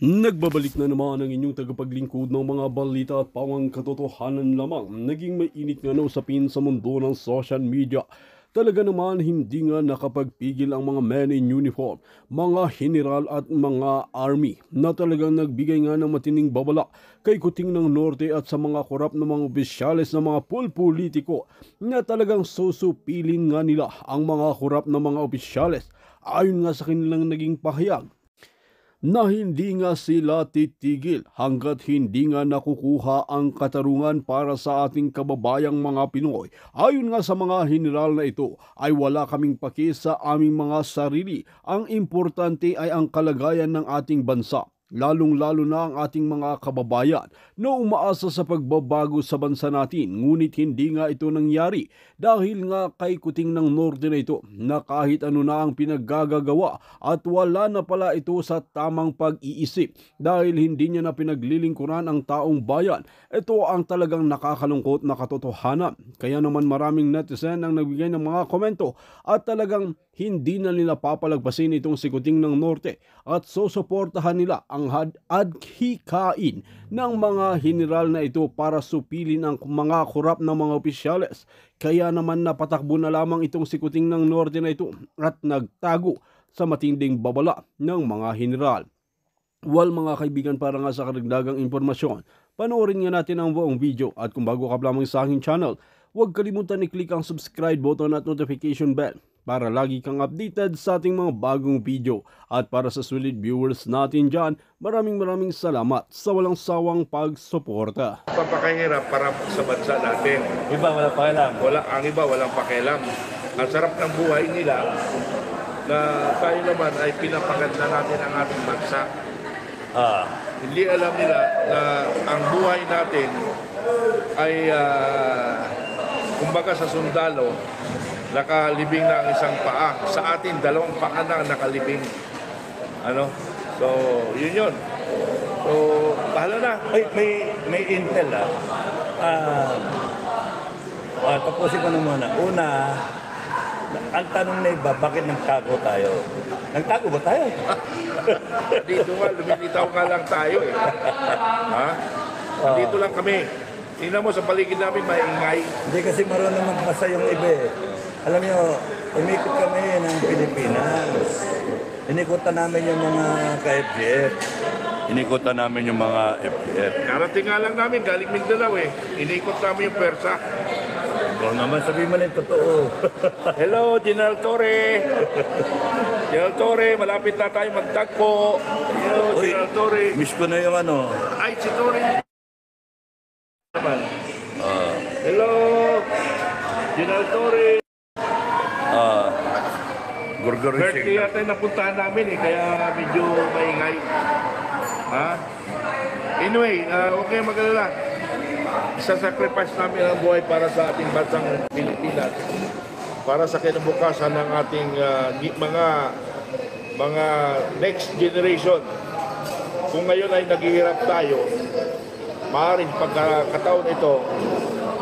Nagbabalik na naman ang inyong tagapaglingkod ng mga balita at pawang katotohanan lamang. Naging mainit nga na usapin sa mundo ng social media. Talaga naman hindi nga nakapagpigil ang mga men in uniform, mga general at mga army na talagang nagbigay nga ng matining babala kay Kuting ng Norte at sa mga korap na mga opisyales na mga pulpolitiko na talagang susupilin nga nila ang mga korap na mga opisyales ayon nga sa kanilang naging pahayag na hindi nga sila titigil hanggat hindi nga nakukuha ang katarungan para sa ating kababayang mga Pinoy. Ayon nga sa mga general na ito ay wala kaming paki sa aming mga sarili. Ang importante ay ang kalagayan ng ating bansa. Lalong-lalo na ang ating mga kababayan na umaasa sa pagbabago sa bansa natin. Ngunit hindi nga ito nangyari dahil nga kay Kuting ng Norte na ito na kahit ano na ang pinaggagawa at wala na pala ito sa tamang pag-iisip dahil hindi niya na pinaglilingkuran ang taong bayan. Ito ang talagang nakakalungkot na katotohanan. Kaya naman maraming netizen ang nagbigay ng mga komento at talagang hindi na nila papalagpasin itong si Kuting ng Norte at susuportahan nila ang adhikain ng mga general na ito para supilin ang mga korap ng mga opisyales. Kaya naman napatakbo na lamang itong si Kuting ng Norte na ito at nagtago sa matinding babala ng mga general. Well mga kaibigan, para nga sa karagdagang impormasyon, panoorin nga natin ang buong video at kung bago ka lamang sa aking channel, huwag kalimutan i-click ang subscribe button at notification bell para lagi kang updated sa ating mga bagong video. At para sa solid viewers natin dyan, maraming salamat sa walang sawang pagsuporta. Papakahirap para sa bansa natin. Iba walang pakialam. Ang iba walang pakialam. Ang sarap ng buhay nila na tayo naman ay pinapaganda natin ang ating bansa. Hindi alam nila na ang buhay natin ay kumbaga sa sundalo, nakalibing na ang isang paa. Sa atin, dalawang paa na nakalibing. So, yun. So, bahala na. May intel tapusin ko na muna. Una, ang tanong na iba, bakit nagtago tayo? Nagtago ba tayo? Dito nga, lumilitaw nga lang tayo eh. Dito lang kami. Tingnan mo sa paligid namin, maingay. Hindi kasi marunong magbasa yung iba eh. Alam nyo, umikot kami ng Pilipinas. Inikutan namin yung mga ka-FGF. Inikutan namin yung mga FGF. Karating nga lang namin, galing Mindanao eh. Inikot namin yung persa. Ikaw naman, sabihin mo na yung totoo. Hello, General Torre. General Torre, malapit na tayo magtagpo. Hello, General Torre. Miss ko na yung ano. Ay, si Torre. Hello, General Torre. Birthday yata yung napuntahan namin eh, kaya medyo maingay. Anyway, huwag kayong mag-alala. Isa-sacrifice namin ang buhay para sa ating bansang Pilipinas, para sa kinabukasan ng ating mga next generation. Kung ngayon ay naghihirap tayo, maaaring pagkakataon ito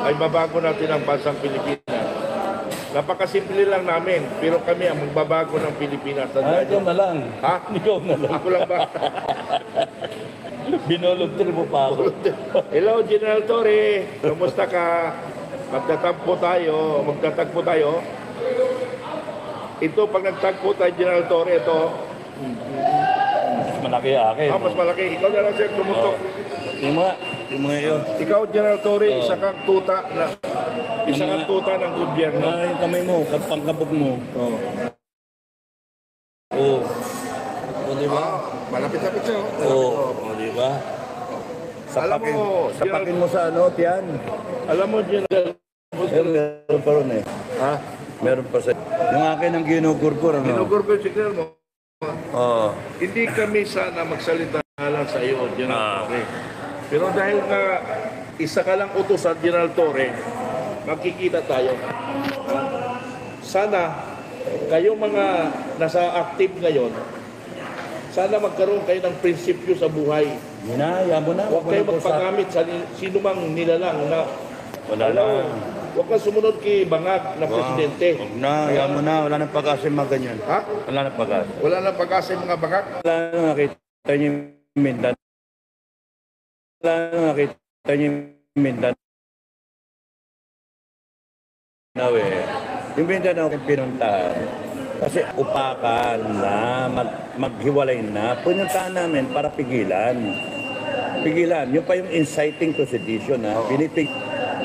ay mabago natin ang bansang Pilipinas. Napakasimple lang namin, pero kami ang magbabago ng Pilipinas. Ikaw na lang. Ikaw na lang. Ako lang ba? Binulog-tir mo pa ako. Hello, General Torre. Kumusta ka? Magtatagpo tayo. Ito, pag nagtagpo tayo, General Torre, ito. Mas malaki akin. Mas malaki. Ikaw na lang siya tumutok. Yung mga yun. Ikaw, General Torre, isa kang tuta ng gobyerno. Yung kamay mo, pangkabog mo. Oo. O, di ba? Malapit-lapit siya. Oo, di ba? Sapakin mo sa ano, tiyan. Alam mo, General. Meron pa ron eh. Meron pa sa... Yung akin ang ginugurgur, ano? Ginugurgur, signal mo. Hindi kami sana magsalita lang sa iyo, General Torre. Pero dahil nga isa ka lang utusan, General Torre, magkikita tayo. Sana kayo mga nasa active ngayon, sana magkaroon kayo ng prinsipyo sa buhay. Yamo na. Huwag kayo magpagamit sa sino mang nilalang na wala na. Huwag kang sumunod kay bangag na presidente. Huwag na, yamo na. Wala nang pag-asa yung mga ganyan. Ha? Wala nang pag-asa. Wala nang pag-asa yung mga bangag? Wala na, nakita niyo Mindanao. Nakita niyo yung Mindanao eh. Yung Mindanao yung pinuntahan. Kasi upakan na, maghiwalay na. Pinuntahan namin para pigilan. Pigilan. Yung pa yung inciting to sedition ha.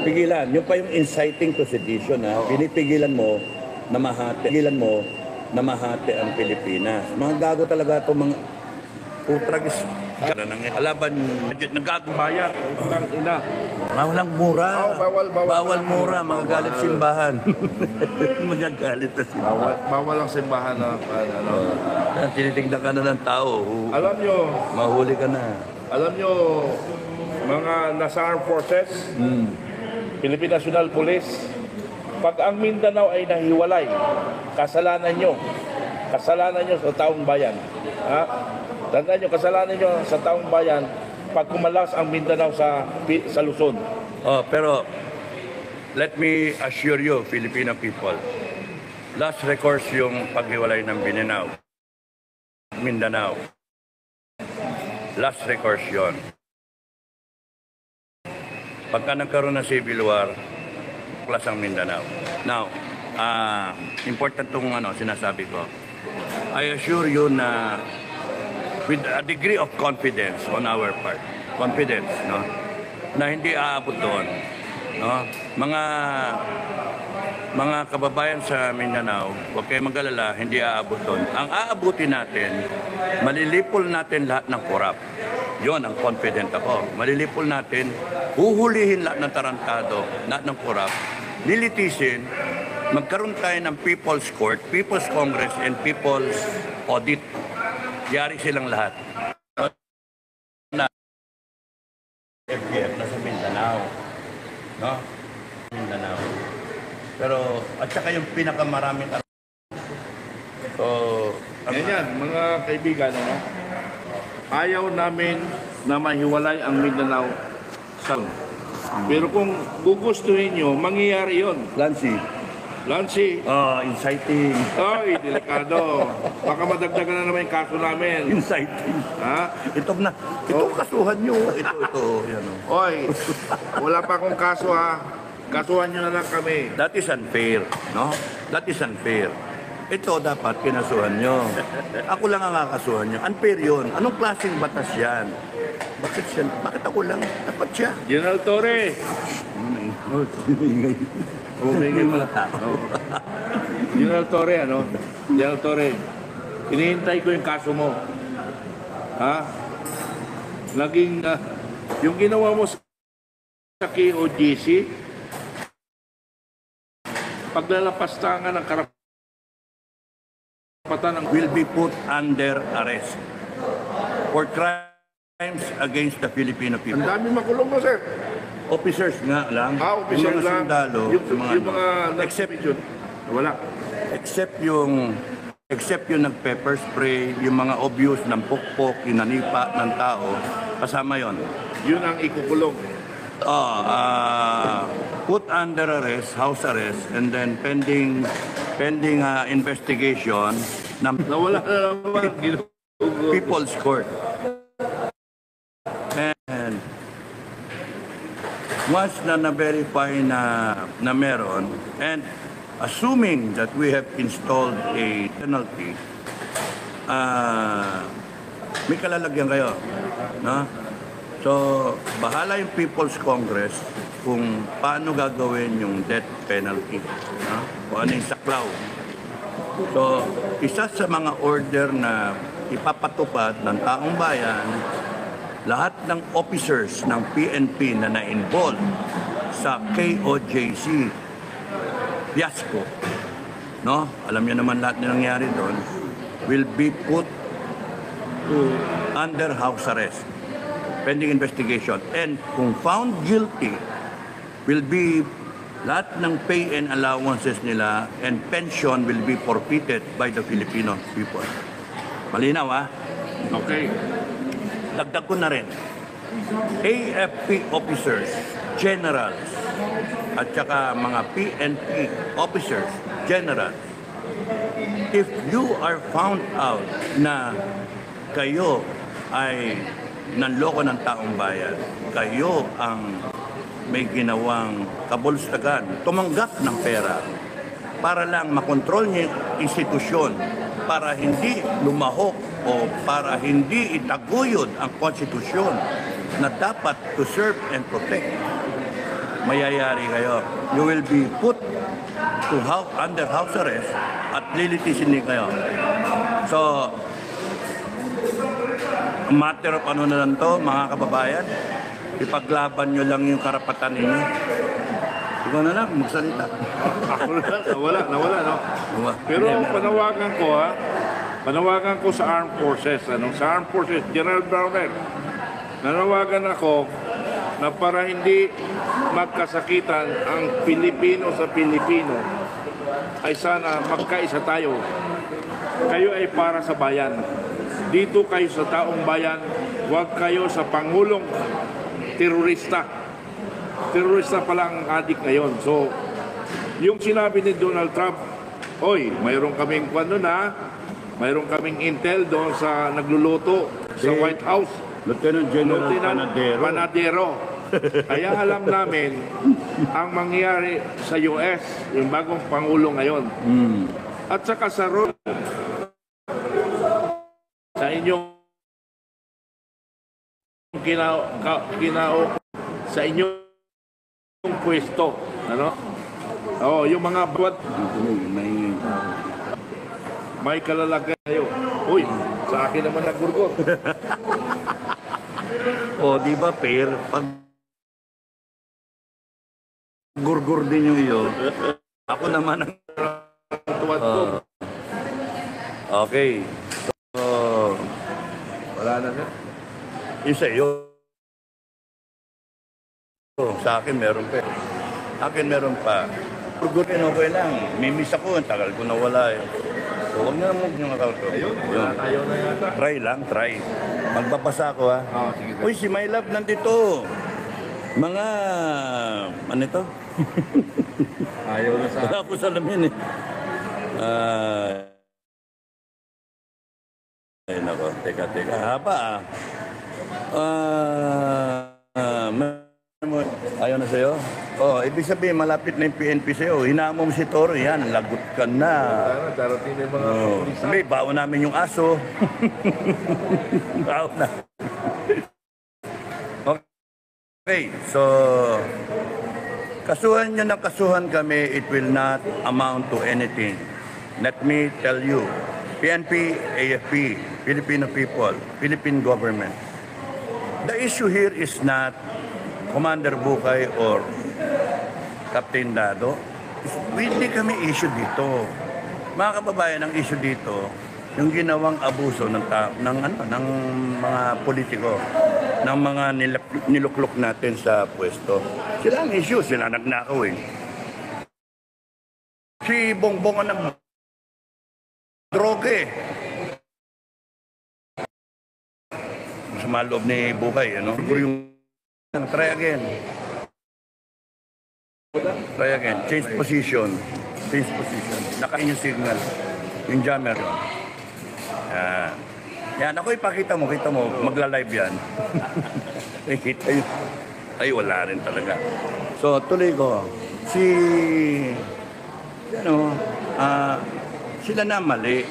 Pigilan. Yung pa yung inciting to sedition ha. Pinipigilan mo na mahati. Pigilan mo na mahati ang Pilipinas. Mga gago talaga itong mga putragis. Alaban, nagagong Bayan, utang ina. walang mura. Bawal mura, magagalit simbahan. Magagalit na simbahan. Bawal ang simbahan na ano. Tinitignan ka na ng tao. Alam nyo, Mahuli ka na. mga nasa armed forces, Philippine National Police, pag ang Mindanao ay nahiwalay, kasalanan nyo sa taong bayan. Ha? Tandaan nyo, kasalanan nyo sa taong bayan pag kumalas ang Mindanao sa Luzon. Oh, pero let me assure you, Filipino people, last recourse yung paghiwalay ng Mindanao. Last recourse yun. Pagka nagkaroon ng civil war, plus ang Mindanao. Now, important itong sinasabi ko. I assure you na with a degree of confidence on our part, no, na hindi aabot doon, no, mga kababayan sa Mindanao, huwag kayong mag-alala, hindi aabot doon. Ang aabutin natin, malilipol natin lahat ng korap. Yon ang confident ako. Malilipol natin, huhulihin lahat ng tarantado, lahat ng korap, lilitisin, magkaroon tayo ng People's Court, People's Congress, and People's Audit. Yari silang lahat. Na FBF na sa Mindanao. No? Mindanao. Pero, at saka yung pinakamaraming so, Ganyan, mga kaibigan, ayaw namin na mahiwalay ang Mindanao sa pero kung gugustuhin nyo, mangyayari yun. Lancy. Inciting. Ay, delikado. Baka madagdagan na naman yung kaso namin. Inciting. Ha? Itong kasuhan nyo. Ito. Yan, Oy, wala pa akong kaso ha. Kasuhan nyo na lang kami. That is unfair, no? That is unfair. Ito dapat kinasuhan nyo. Ako lang ang kakasuhan nyo. Unfair yun. Anong klaseng batas yan? Bakit ako lang? Dapat siya. General Torre. Umingay mo lang tao. General Torre, General Torre, hinihintay ko yung kaso mo. Ha? Yung ginawa mo sa KOGC, paglalapastangan ng karapatan ng Will be put under arrest for crimes against the Filipino Ang people. dami makulong mo, sir. Officers nga lang. Officer yung mga lang. sundalo, Yung mga except yun. Wala. except yung nag-pepper spray, yung mga obvious ng pukpok, yung nanipa ng tao, kasama yon. Yun ang ikukulong. Put under arrest, house arrest, and then pending investigation ng Nawala na naman. People's Court. And once na-verify na meron, and assuming that we have installed a penalty, may kalalagyan kayo. No? So, bahala yung People's Congress kung paano gagawin yung death penalty. No? Kung ano yung saklaw. So, isa sa mga order na ipapatupad ng taong bayan, lahat ng officers ng PNP na na-involve sa KOJC, fiasco, no? Alam niyo naman lahat na nangyari doon, will be put under house arrest, pending investigation. And kung found guilty, will be lahat ng pay and allowances nila and pension will be forfeited by the Filipino people. Malinaw, ha? Okay. Dagdag ko na rin. AFP officers, generals, at saka mga PNP officers, generals, if you are found out na kayo ay nanloko ng taong bayan. Kayo ang may ginawang kabulstagan, tumanggap ng pera para lang makontrol niya yung institusyon, para hindi lumahok o para hindi itaguyod ang konstitusyon na dapat to serve and protect. Mayayari kayo. You will be put to under house arrest at lilitisin din kayo. So, matter of ano na lang to, mga kababayan, ipaglaban nyo lang yung karapatan ninyo. Ikaw na lang, magsalita. Ako nawala, no? Pero panawagan ko sa Armed Forces, sa Armed Forces, General Browner, nanawagan ako na para hindi magkasakitan ang Pilipino sa Pilipino, ay sana magkaisa tayo. Kayo ay para sa bayan. Dito kayo sa taong bayan, huwag kayo sa Pangulong terorista. Terorista pala ang adik ngayon. So, yung sinabi ni Donald Trump, oy, mayroon kaming mayroon kaming intel doon sa nagluluto sa White House. Lieutenant General Panadero. Kaya alam namin ang mangyayari sa US, yung bagong Pangulo ngayon. At saka sa sa inyong sa inyong pwesto, yung mga buwat may kalalagay kayo. Uy, sa akin naman nagurgot. O, di ba, fair? Pag gurgur din yung iyo, ako naman ang tuwad ko. Okay. So, Wala na na. yung sa iyo, sa akin meron pa. Sa akin meron pa. Gurgurin okay lang. Mimiss ako, ang tagal ko nawala eh. So, huwag na naman yung account ko. Ayaw na yata. Try lang, try. Magbabasa ako ha. Sige. Uy, si My Love nandito. Mga, ano ito? Ayaw na sa Wala ko salamin eh. Ay, nako. Teka. Haba ayaw na sa'yo? Oh, ibig sabihin, malapit na yung PNP sa'yo. Hinamon mo si Toro, yan, lagot ka na. darating na yung mga pulis. Sabi, baon namin yung aso. Baon na. Okay, so, kasuhan nyo ng kasuhan kami, it will not amount to anything. Let me tell you, PNP, AFP, Filipino people, Philippine government. The issue here is not Commander Bukay or Captain Dado. Hindi kami issue dito. Mga kababayan, ang issue dito, yung ginawang abuso ng mga politiko, ng mga niluklok natin sa pwesto. Sila ang issue, sila nagnakaw eh. Si Bongbong ang droge. Sa maloob ni Bukay, siguro yung try again. Change position. Nakain yung signal. Yung jammer yun. Yan, ako ipakita mo, magla-live yan. Kita yun. Ay, wala rin talaga. So, tuloy ko. Sila na mali.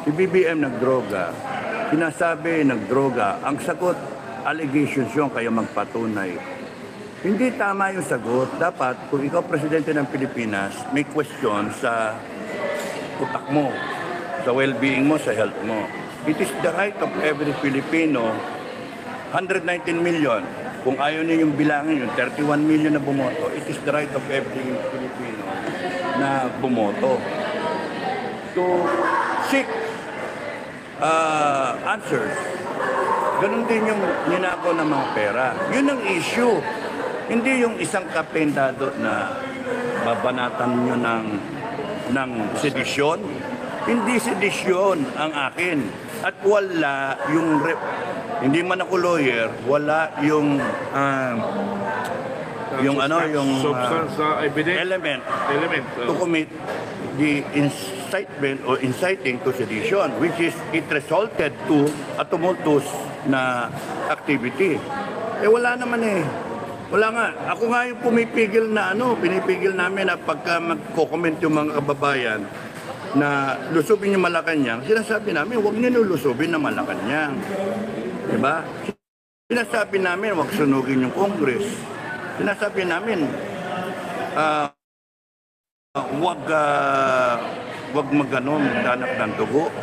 Si BBM nagdroga. Sinasabi nagdroga. Ang sagot, allegations yun, kayo magpatunay. Hindi tama yung sagot. Dapat, kung ikaw presidente ng Pilipinas, may question sa utak mo, sa well-being mo, sa health mo. It is the right of every Filipino, 119 million. Kung ayaw niyo yung bilangin, yung 31 million na bumoto, it is the right of every Filipino na bumoto to seek answers. Ganon din yung ninakaw ng mga pera. Yun ang issue. Hindi yung isang kapendado na babanatan nyo ng sedisyon. Hindi sedisyon ang akin. At wala yung, hindi man ako lawyer, wala yung, element to commit the incitement or inciting to sedition, which is it resulted to a tumultuous na activity. Wala naman eh. Wala nga. Ako nga yung pumipigil na pinipigil namin na pagka magko-comment yung mga kababayan na lusubin yung Malacanang, sinasabi namin, huwag niyo lusubin na Malacanang. Diba? Sinasabi namin, huwag sunugin yung Congress. Sinasabi namin, huwag maganon, danak ng dugo.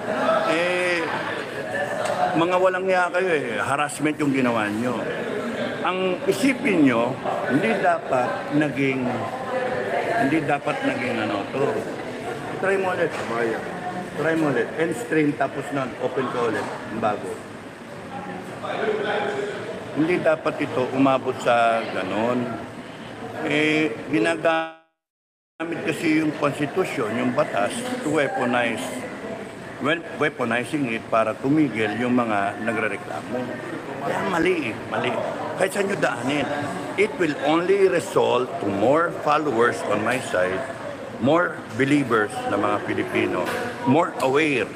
Mga walang niya kayo harassment yung ginawa nyo. Ang isipin nyo, hindi dapat naging to. Try mo ulit. Try mo ulit. End stream tapos na open ka ulit. Bago. Hindi dapat ito umabot sa ganon. Ginagamit kasi yung constitution, yung batas, to weaponizing it para tumigil yung mga nagrereklamo. Kaya mali. Kahit saan nyo daanin, it will only result to more followers on my side, more believers na mga Pilipino, more aware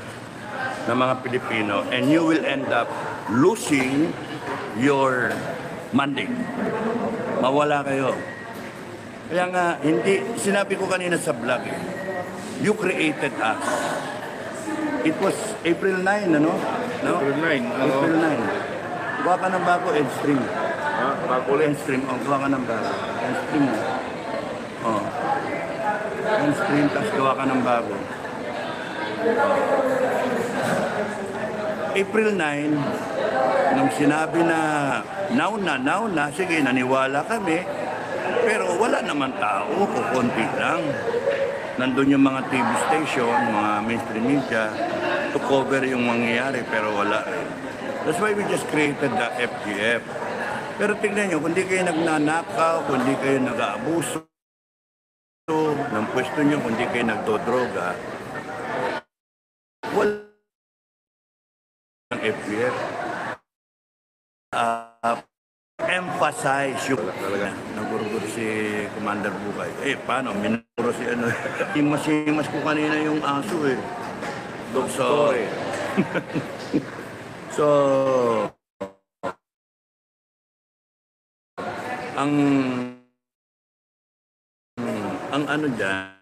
na mga Pilipino, and you will end up losing your mandate. Mawala kayo. Kaya nga, sinabi ko kanina sa vlog, you created us. It was April 9, no? April 9. April 9. Gawa ka ng bago, end stream. Bago ulit. End stream, gawa ka ng bago. End stream. End stream, tapos gawa ka ng bago. April 9, nung sinabi na now na, sige, naniwala kami, pero wala naman tao, kukunti lang. Nandun yung mga TV station, mga mainstream media, to cover yung mangyayari, pero wala. That's why we just created the FGF. Pero tingnan nyo, kung di kayo nagnanakaw, kung di kayo nag-aabuso ng pwesto nyo, kung di kayo nagdodroga, wala ng FGF. Emphasize yung nagurugod si Commander Bukay. Paano? Minuro si Himas ko kanina yung aso So, ang ano dyan,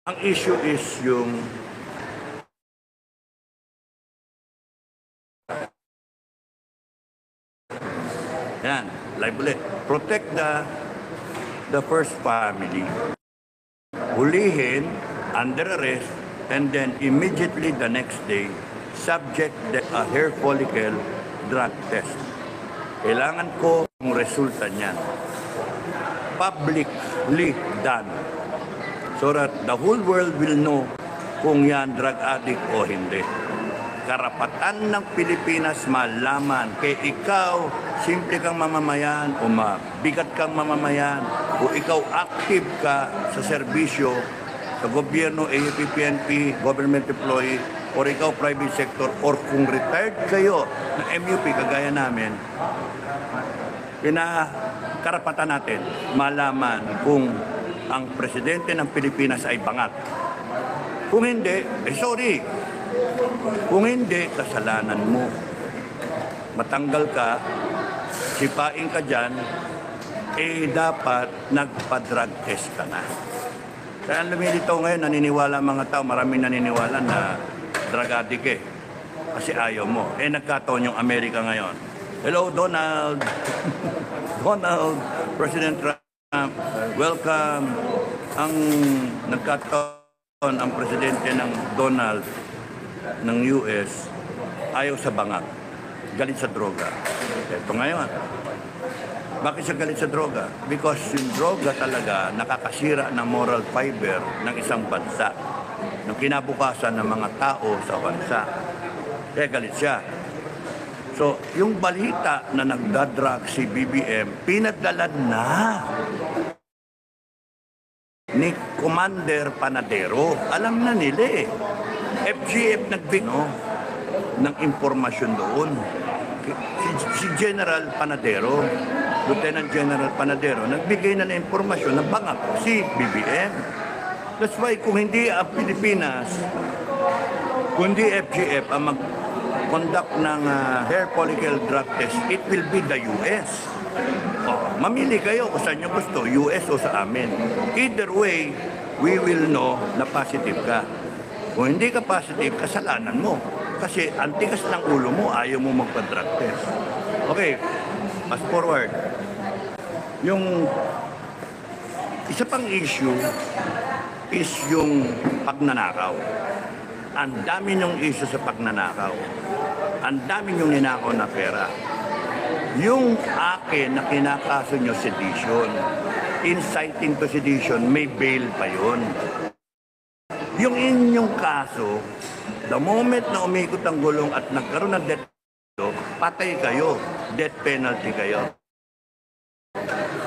ang issue is yung yan, live ulit. Protect the first family. Hulihin, under arrest, and then immediately the next day, subject a hair follicle drug test. Kailangan ko ang resulta niyan. Publicly done. So that the whole world will know kung yan drug addict o hindi. Karapatan ng Pilipinas malaman kay ikaw, simple kang mamamayan o mabigat kang mamamayan o ikaw active ka sa serbisyo sa gobyerno, AFP, PNP, government employee, or ikaw private sector, or kung retired kayo ng MUP kagaya namin, karapatan natin malaman kung ang presidente ng Pilipinas ay bangat. Kung hindi, sorry. Kung hindi, kasalanan mo. Matanggal ka, sipain ka dyan, dapat nagpa-drug test ka na. Kaya lumilitaw ngayon, naniniwala mga tao, maraming naniniwala na drug addict kasi ayaw mo. Nagkataon yung Amerika ngayon. Hello, Donald. Donald, President Trump, welcome. Ang nagkataon, ang presidente ng Donald ng US, ayaw sa bangag. Galit sa droga. Ito ngayon. Bakit siya galit sa droga? Because yung droga talaga nakakasira ng moral fiber ng isang bansa, ng kinabukasan ng mga tao sa bansa. Kaya galit siya. So, yung balita na nagdadrag si BBM, pinadala na ni Commander Panadero. Alam na nila FGF nagbigay ng impormasyon doon. Si General Panadero, Lieutenant General Panadero, nagbigay na ng impormasyon na bangak si BBM. That's why kung hindi ang Pilipinas kundi FGF ang mag-conduct ng hair follicle drug test, it will be the US. Mamili kayo kung saan nyo gusto, US o sa amin. Either way, we will know na positive ka. Kung hindi ka positive, kasalanan mo. Kasi ang tigas ng ulo mo, ayaw mo magpa-drug test. Okay, fast forward. Yung isa pang issue is yung pagnanakaw. Ang dami niyong issue sa pagnanakaw. Ang dami niyong ninakaw na pera. Yung akin na kinakaso nyo sedition, inciting to sedition, may bail pa yun. Yung inyong kaso, the moment na umikot ang gulong at nagkaroon ng death penalty, patay kayo, death penalty kayo.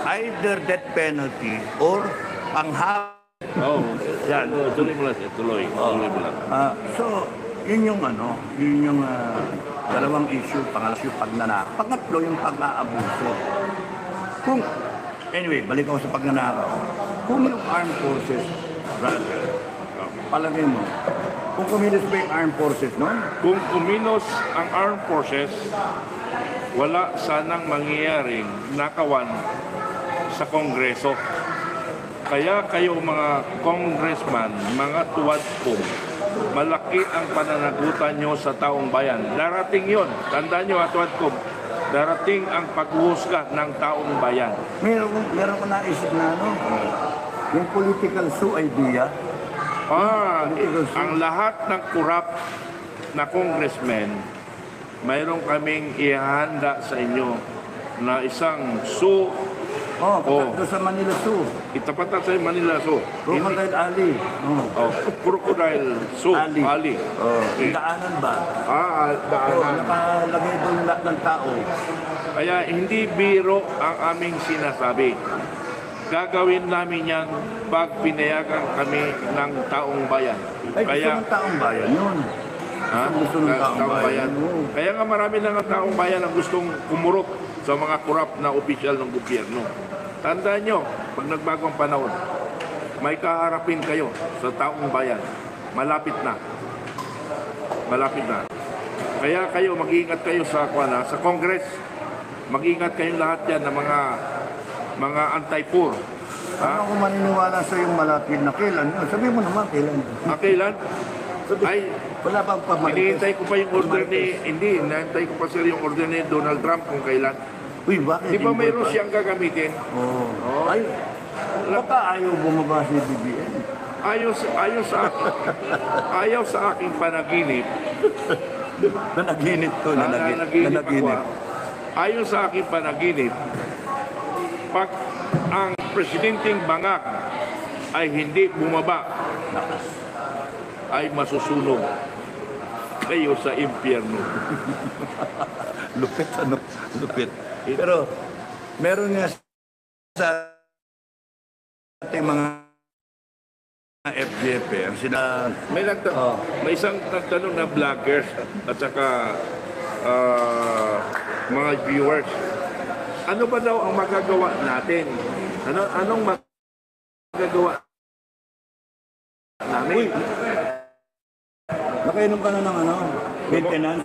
Either death penalty or Yan, tuloy mo lang siya, tuloy mo lang. So, yun yung dalawang issue, pangalawa yung pagnanakaw. Pangatlo yung pag-aabuso. Anyway, balik ako sa pagnanakaw. Kung yung armed forces, brother, palagay mo, kung kumilos ba yung armed forces, no? Kung kuminos ang armed forces, wala sanang mangyayaring nakawan sa Kongreso. Kaya kayo mga congressman, mga tuwad po, malaki ang pananagutan nyo sa taong bayan. Darating yon. Tandaan nyo, tuwad ko, darating ang paghuhusga ng taong bayan. Meron ko naisip na yung political sue idea. Ang lahat ng corrupt na congressmen, mayroon kaming ihanda sa inyo na isang sue. Doon sa Manila Zoo. Itapat na sa Manila Zoo. Crocodile Alley. Crocodile Zoo. Alley. Daanan ba? Daanan. Nakalagay doon lahat ng tao. Kaya hindi biro ang aming sinasabi. Gagawin namin yan pag pinayagan kami ng taong bayan. Gusto ng taong bayan yun. Gusto ng taong bayan. Kaya nga marami na ng taong bayan ang gustong kumurot sa mga corrupt na opisyal ng gobyerno. Tandaan nyo, pag nagbago ang panahon, may kaharapin kayo sa taong bayan. Malapit na. Malapit na. Kaya kayo, mag-iingat kayo sa Congress. Mag-iingat kayong lahat yan ng mga anti-poor. Ano kung maniniwala sa yung malapit na kailan yun? Sabihin mo naman kailan. Kailan? Ay, wala bang pamalites? hinihintay ko pa yung order hinihintay ko pa sir yung order ni Donald Trump kung kailan. Uy, bakit? Di ba mayroon siyang gagamitin? Ay, baka ayaw bumaba si BBM. Ayaw sa aking panaginip. Nanaginip to, Nanaginip nanaginip. ako. Ayaw sa aking panaginip, pag ang presidenteng bangak ay hindi bumaba, ay masusunog kayo sa impyerno. Lupit. Pero meron nga sa ating mga FGF ang May isang nagtanong na vloggers at saka mga viewers. Ano ba daw ang magagawa natin? Anong magagawa namin? nakainom ka na ng maintenance.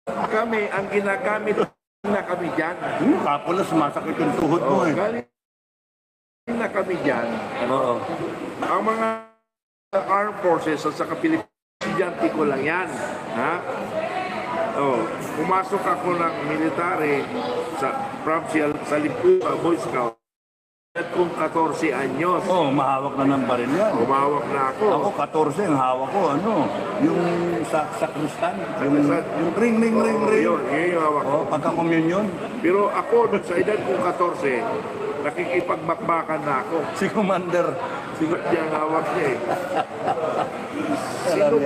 Kami, ang ginagamit na kami dyan. Kapo na sumasakit yung tuhod mo eh. Galing na kami dyan. Ang mga armed forces at saka Pilipinyante ko lang yan. Pumasok ako ng military sa Liputa, Boy Scout. At kung 14 anyos. Mahawak na ng baril yan. Umawak na ako. Ako 14, ang hawak ko, yung sa kristan, yung ring. Yun yung hawak ko. Pagka-communion. Pero ako, sa edad kong 14, nakikipagbakbakan na ako. Si Commander. Siya ang hawak niya eh. Sino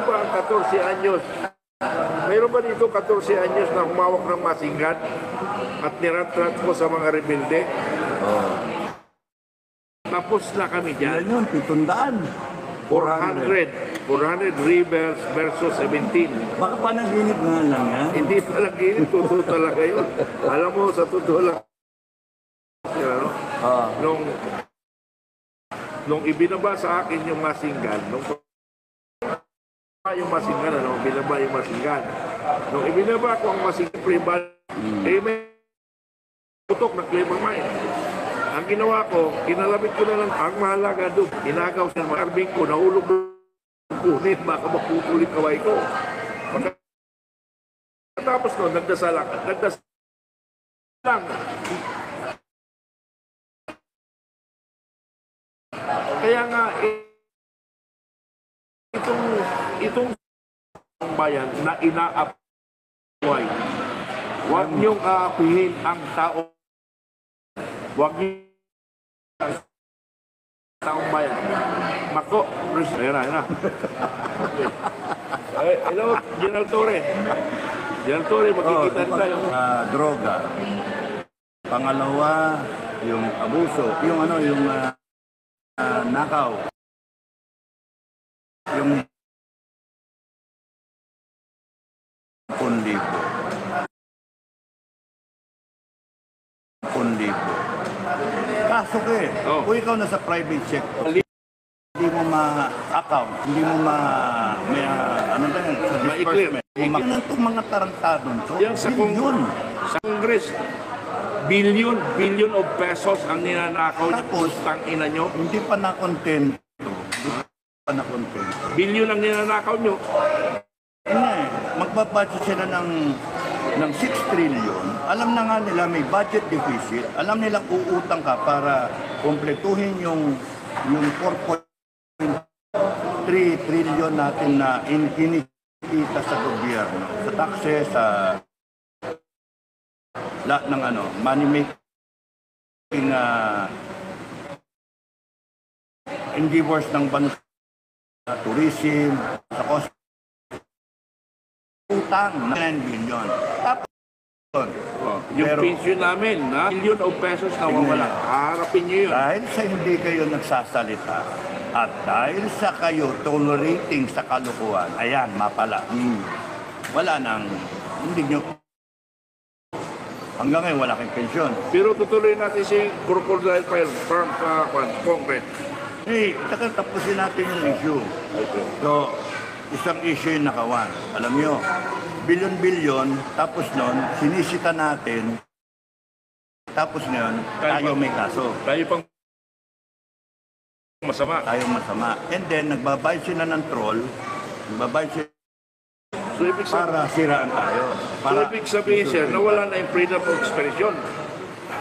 ba ang 14 anyos? Mayroon ba dito 14 anyos na humawak ng masinggan at niratrat ko sa mga rebelde? Tapos na kami dyan. Yan yun, 700. 400 rebels versus 17. Baka panaginip nga lang yan. Hindi panaginip, totoo talaga yun. Alam mo, sa totoo lang. Nung ibinaba sa akin yung masinggan, nung yung masingan, ano? Binaba yung masingan. Nung ibinaba ko ang masingan, pre-bal, may putok na claim mine. Ang ginawa ko, kinalabit ko na lang ang mahalaga doon. Inagaw sa mga arbing ko, nahulog ng punit, baka mapupulit kaway ko. Tapos no, nagdasal lang. Kaya nga, itong bayan na inaapuay, huwag niyong aapihin ang tao. Huwag niyong taong bayan. Mako, ayun na. Hello, General Torre. General Torre, makikita rin tayo. Droga. Pangalawa, yung abuso. Yung nakaw. Yung pundibo. Kaso ka eh. Oh. Kung ikaw nasa private sector, hindi mo ma-account, hindi mo Ma-i-clear. Yan itong mga tarantadon to. Yan sa Congress, billion of pesos ang ninanakaw niyo. Tapos, Tang-ina nyo. Hindi pa na-content. Billion ang ninanakaw nyo. Magbabudget sila ng 6 trillion. Alam na nga nila may budget deficit. Alam nilang uutang ka para kumpletuhin yung 4.3 trillion natin na kinikita sa gobyerno. Sa taxes, sa lahat ng money making endeavors ng bansa, tourism, sa cost utang, 9 billion. Tapos, Yung pension namin, billion of pesos na wala. Harapin nyo yun. dahil sa hindi kayo nagsasalita at dahil sa kayo tolerating sa kalukuhan, ayan, mapala. Wala nang, hindi nyo, hanggang ngayon wala kayong pensyon. Pero tutuloy natin si Crocodile File from Congress. Hey, tapusin natin yung issue. So, isang issue yung nakawan. Alam nyo, bilyon-bilyon, tapos nun, sinisita natin, tapos ngayon, tayo may kaso. Tayo pang masama. Tayo masama. And then, nagbabayad sila ng troll, nagbabayad sila So, ibig sabihin, para siraan tayo. so, ibig sabihin sir, na wala na yung freedom of expression.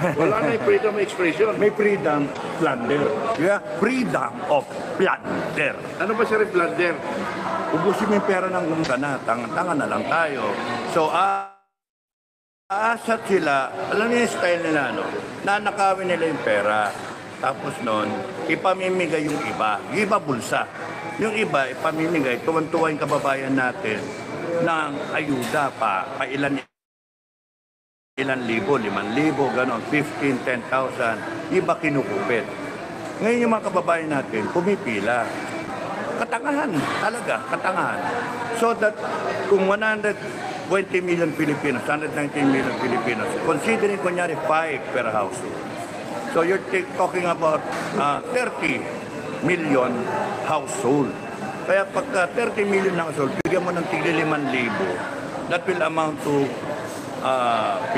Wala na yung freedom of expression. May freedom plunder. Yeah, freedom of plunder. Ano ba sir yung blunder? Ubusin mo yung pera ng gumagana, tanga na lang tayo. So, aasat sila, alam niyo yung style nila, nanakawin nila yung pera. Tapos nun, ipamimigay yung iba. Yung iba bulsa. Yung iba, ipamimigay, tuwan-tuwa yung kababayan natin ng ayuda pa ilan libo, 5,000, gano'n, 15, 10,000. Iba kinukupit. Ngayon yung mga kababayan natin, pumipila. Katangahan, talaga, katangahan. So that kung 120 million Filipinos, 119 million Filipinos, considering kunyari 5 per household. So you're talking about 30 million household. Kaya pagka 30 million household, bigyan mo ng tigli 5,000, that will amount to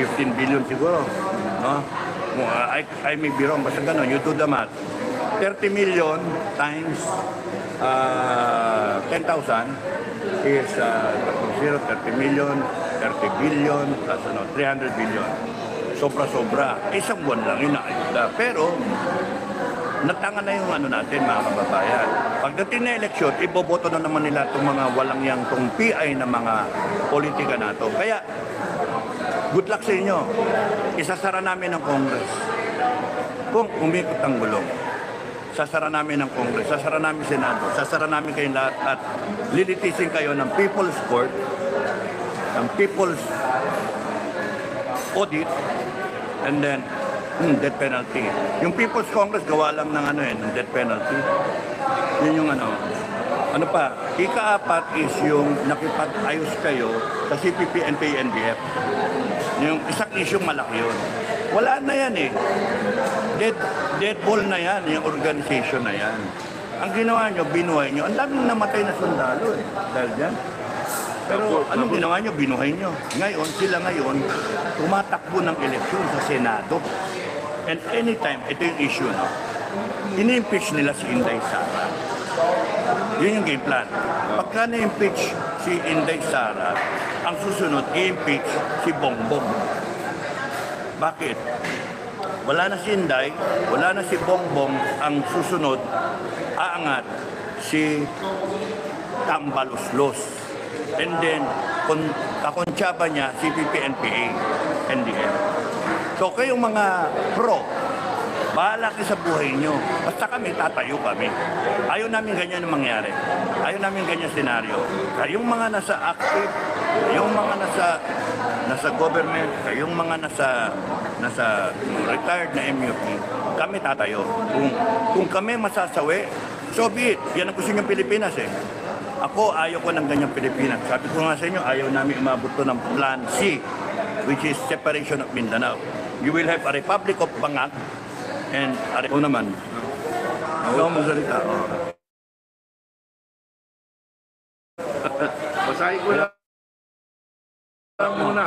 15 billion siguro. No? I may be wrong, basta gano'n, you do the math. 30 million times 10,000 is 30 million, 30 billion, plus 300 billion. Sobra-sobra. Isang buwan lang yun na ayuda. Pero, natanga na yung natin, mga kababayan. Pagdating na eleksyon, iboboto na naman nila itong mga walang yang tong PI na mga politika na to. Kaya, good luck sa inyo. Isasara namin ang Congress. Kung umikot ang gulong. Sasara namin ng Congress, sasara namin Senado, sasara namin kayong lahat at lilitisin kayo ng People's Court, ng People's Audit, and then death penalty. Yung People's Congress, gawa lang ng ng death penalty. Yun yung ano pa, ika-apat is yung nakipag-ayos kayo sa CPP, NPA, NBF. Yung isang issue malaki yun. Wala na yan eh. Dead ball na yan, yung organization na yan. Ang ginawa nyo, binuhay nyo. Ang daming namatay na sundalo eh, dahil dyan. Pero anong ginawa nyo? Binuhay nyo. Ngayon, sila ngayon, tumatakbo ng eleksyon sa Senado. And anytime, ito yung issue, no? Ini-impeach nila si Inday Sara. Yun yung game plan. Pagka na-impeach si Inday Sara, ang susunod, i-impeach si Bongbong. Bakit? Wala na si Inday, wala na si Bongbong, ang susunod, aangat si Tambaluslos. And then, kakontsaba niya si PPNPA, NDM. So kayong mga pro, bahala kayo sa buhay nyo. Basta kami, tatayo kami. Ayaw namin ganyan ang mangyari. Ayaw namin ganyan senaryo. Kayong mga nasa active, kayong mga nasa government, kayong mga nasa retired na MUP, kami tatayo. Kung kami masasawi, so be it. Yan ang gusto niyong Pilipinas eh. Ako, ayaw ko ng ganyang Pilipinas. Sabi ko nga sa inyo, ayaw namin umabot to ng Plan C, which is separation of Mindanao. You will have a Republic of Bangag and o naman. Ikaw mo salita. Basahin ko lang muna.